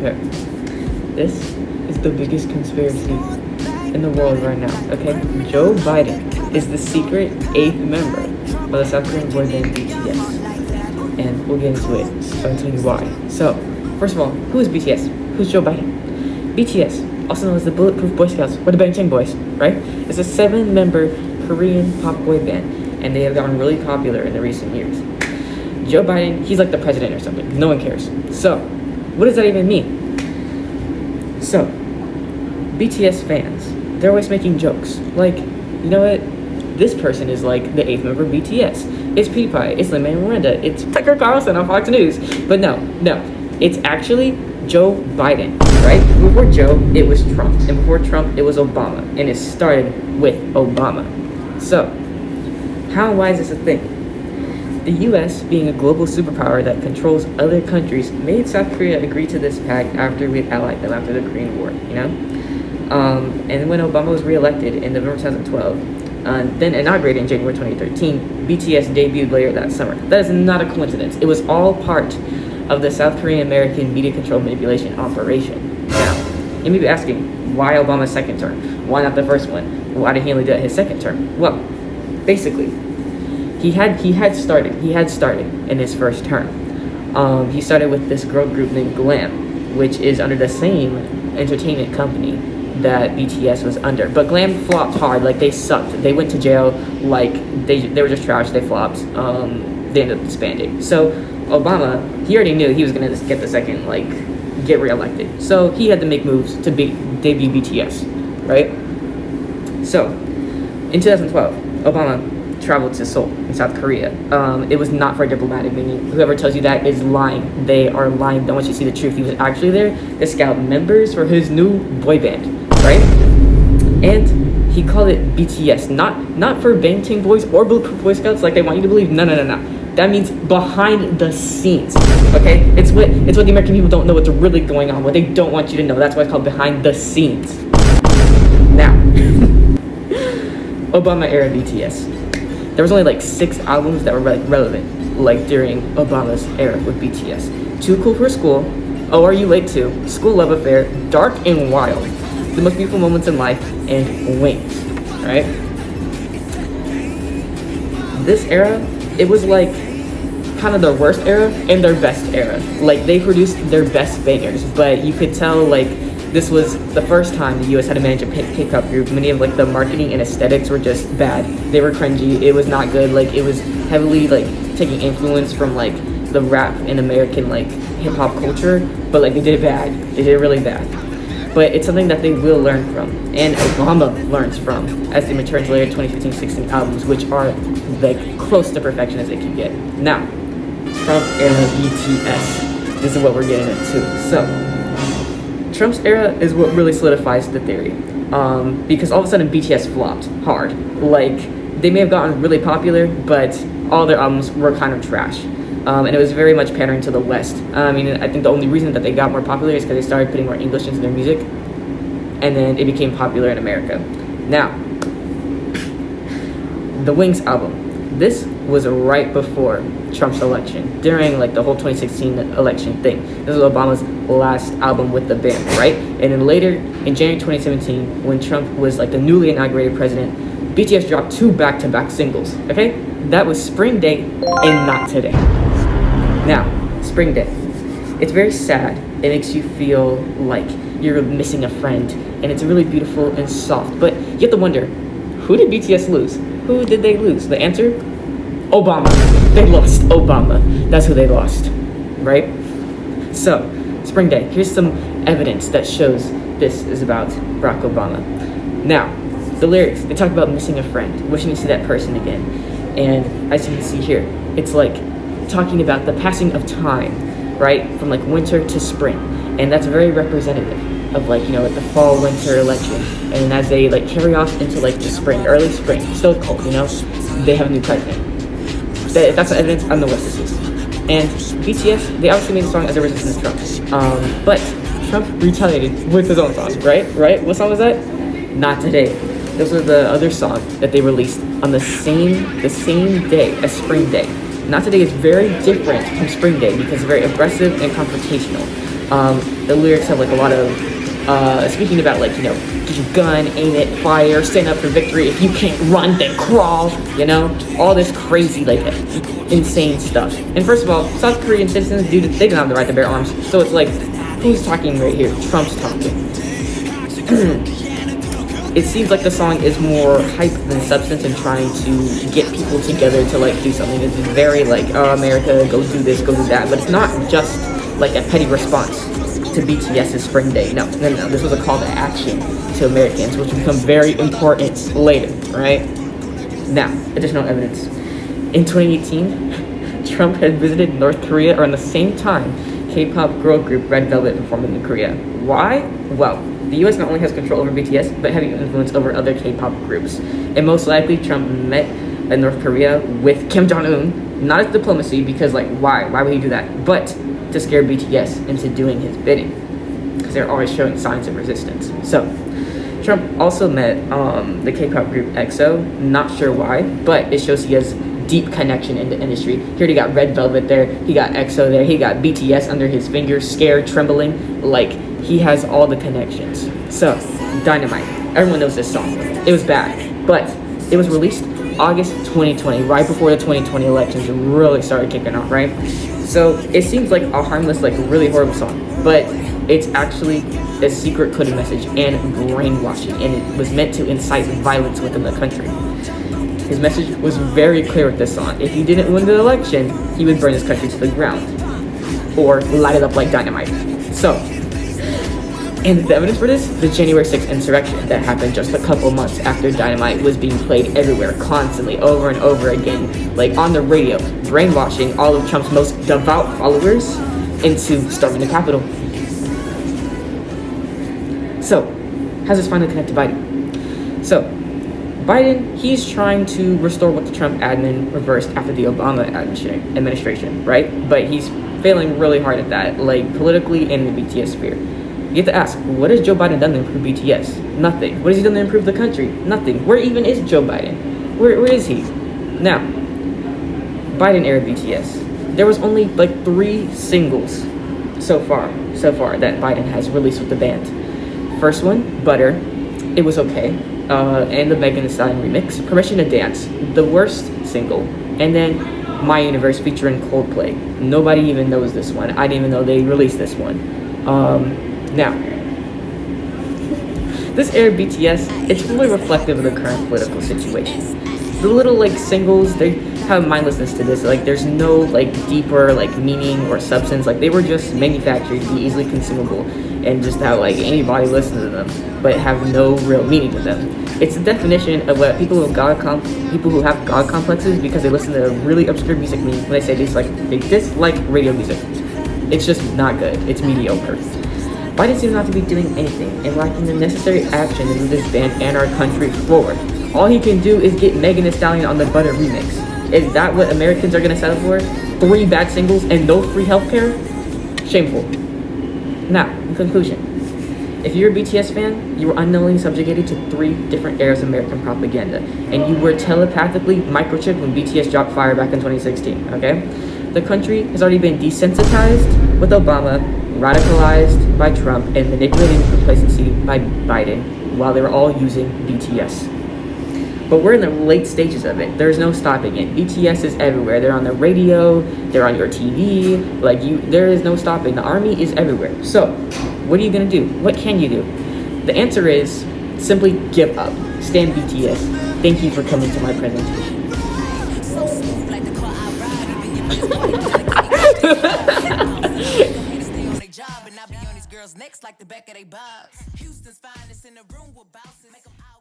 Okay. This is the biggest conspiracy in the world right now, okay? Joe Biden is the secret 8th member of the South Korean boy band BTS. And we'll get into it. I'll tell you why. So, first of all, who is BTS? Who's Joe Biden? BTS, also known as the Bulletproof Boy Scouts, or the Bangtan Boys, right? It's a 7-member Korean pop boy band, and they have gotten really popular in the recent years. Joe Biden, he's like the president or something. No one cares. So, what does that even mean? So, BTS fans, they're always making jokes. Like, you know what? This person is like the 8th member of BTS. It's PewDiePie, it's Lin-Manuel Miranda, it's Tucker Carlson on Fox News. But no, it's actually Joe Biden, right? Before Joe, it was Trump. And before Trump, it was Obama. And it started with Obama. So, how and why is this a thing? The US, being a global superpower that controls other countries, made South Korea agree to this pact after we allied them after the Korean War, you know? And when Obama was re-elected in November 2012, then inaugurated in January 2013, BTS debuted later that summer. That is not a coincidence. It was all part of the South Korean American media control manipulation operation. Now, you may be asking, why Obama's second term? Why not the first one? Why did he only do it his second term? Well, basically, he had started in his first term. He started with this girl group named Glam, which is under the same entertainment company that BTS was under. But Glam flopped hard, like they sucked. They went to jail, like they were just trash, they flopped. They ended up disbanding. So Obama, he already knew he was gonna get the second, like, get reelected. So he had to make moves to debut BTS, right? So, in 2012, Obama traveled to Seoul in South Korea. It was not for a diplomatic meeting. Whoever tells you that is lying. They are lying. Don't want you to see the truth. He was actually there to scout members for his new boy band, right? And he called it BTS, not for Bangtan Boys or Bulletproof Boy Scouts like they want you to believe. No. That means behind the scenes, okay? It's what the American people don't know what's really going on, what they don't want you to know. That's why it's called behind the scenes. Now, Obama era BTS. There was only like 6 albums that were relevant, like during Obama's era with BTS. Too Cool for School, Oh Are You Late Too, School Love Affair, Dark and Wild, The Most Beautiful Moments in Life, and Wings, right? This era, it was like kind of their worst era and their best era. Like, they produced their best bangers, but you could tell, like, this was the first time the US had to manage a K-pop group. Many of, like, the marketing and aesthetics were just bad. They were cringy. It was not good. Like, it was heavily, like, taking influence from, like, the rap and American, like, hip-hop culture, but, like, they did it bad. They did it really bad. But it's something that they will learn from, and Obama learns from, as they mature into later 2015-16 albums, which are, like, close to perfection as they can get. Now, Trump era BTS. This is what we're getting into. So, Trump's era is what really solidifies the theory, because all of a sudden BTS flopped hard. Like, they may have gotten really popular, but all their albums were kind of trash. And it was very much pandering to the West. I mean, I think the only reason that they got more popular is because they started putting more English into their music, and then it became popular in America. Now, the Wings album. This was right before Trump's election, during like the whole 2016 election thing. This was Obama's last album with the band, right? And then later, in January 2017, when Trump was like the newly inaugurated president, BTS dropped 2 back-to-back singles, okay? That was Spring Day and Not Today. Now, Spring Day. It's very sad. It makes you feel like you're missing a friend, and it's really beautiful and soft. But you have to wonder, who did BTS lose? Who did they lose? The answer? Obama. They lost Obama. That's who they lost, right? So, Spring Day. Here's some evidence that shows this is about Barack Obama. Now, the lyrics, they talk about missing a friend, wishing to see that person again. And as you can see here, it's like talking about the passing of time, right? From like winter to spring. And that's very representative of like, you know, like the fall winter election. And as they like carry off into like the spring, early spring, still cold, you know, they have a new president. That's evidence. I don't know what this is. And BTS, they obviously made a song as a resistance to Trump. But Trump retaliated with his own song, right? What song was that? Not Today. Those are the other song that they released on the same day as Spring Day. Not Today is very different from Spring Day because it's very aggressive and confrontational. The lyrics have like a lot of speaking about like, get your gun, aim it, fire, stand up for victory. If you can't run, then crawl. All this crazy like insane stuff. And first of all, South Korean citizens, dude, they don't have the right to bear arms. So it's like, who's talking right here? Trump's talking. It seems like the song is more hype than substance and trying to get people together to like do something. It's very like, oh, America, go do this, go do that. But it's not just like a petty response to BTS's Spring Day. No. This was a call to action to Americans, which will become very important later, right? Now, additional evidence. In 2018, Trump had visited North Korea around the same time K-pop girl group Red Velvet performed in Korea. Why? Well, the US not only has control over BTS, but heavy influence over other K-pop groups. And most likely, Trump met in North Korea with Kim Jong-un, not as diplomacy, because like, why? Why would he do that? But to scare BTS into doing his bidding, because they're always showing signs of resistance. So, Trump also met the K-pop group EXO, not sure why, but it shows he has deep connection in the industry. Here he got Red Velvet there, he got EXO there, he got BTS under his fingers, scared, trembling, like he has all the connections. So, Dynamite. Everyone knows this song. It was bad, but it was released August 2020, right before the 2020 elections really started kicking off, right? So it seems like a harmless, like really horrible song, but it's actually a secret coded message and brainwashing, and it was meant to incite violence within the country. His message was very clear with this song. If he didn't win the election, he would burn his country to the ground or light it up like dynamite. So, and the evidence for this, the January 6th insurrection that happened just a couple months after Dynamite was being played everywhere, constantly, over and over again, like on the radio, brainwashing all of Trump's most devout followers into storming the Capitol. So, how's this finally connect to Biden? So, Biden, he's trying to restore what the Trump admin reversed after the Obama administration, right? But he's failing really hard at that, like politically and in the BTS sphere. You have to ask, what has Joe Biden done to improve BTS? Nothing. What has he done to improve the country? Nothing. Where even is Joe Biden? Where is he? Now, Biden era BTS. There was only like 3 singles so far that Biden has released with the band. First one, Butter. It was okay. And the Megan Thee Stallion remix, Permission to Dance, the worst single. And then My Universe featuring Coldplay. Nobody even knows this one. I didn't even know they released this one. Now, this era BTS, it's really reflective of the current political situation. The little like singles, they have mindlessness to this. Like there's no like deeper like meaning or substance. Like they were just manufactured to be easily consumable and just have like anybody listen to them, but have no real meaning to them. It's the definition of what people who have God complexes because they listen to really obscure music mean when they say they dislike radio music. It's just not good. It's mediocre. Biden seems not to be doing anything and lacking the necessary action to move this band and our country forward. All he can do is get Megan Thee Stallion on the Butter remix. Is that what Americans are going to settle for? 3 bad singles and no free healthcare? Shameful. Now, in conclusion, if you're a BTS fan, you were unknowingly subjugated to 3 different eras of American propaganda, and you were telepathically microchipped when BTS dropped Fire back in 2016, okay? The country has already been desensitized with Obama, radicalized by Trump, and manipulated in complacency by Biden while they were all using BTS. But we're in the late stages of it. There's no stopping it. BTS is everywhere. They're on the radio, they're on your TV, there is no stopping. The army is everywhere. So, what are you gonna do? What can you do? The answer is simply give up. Stand BTS. Thank you for coming to my presentation. Next like the back of they bobs. Houston's finest in the room with bouncers. Make 'em out.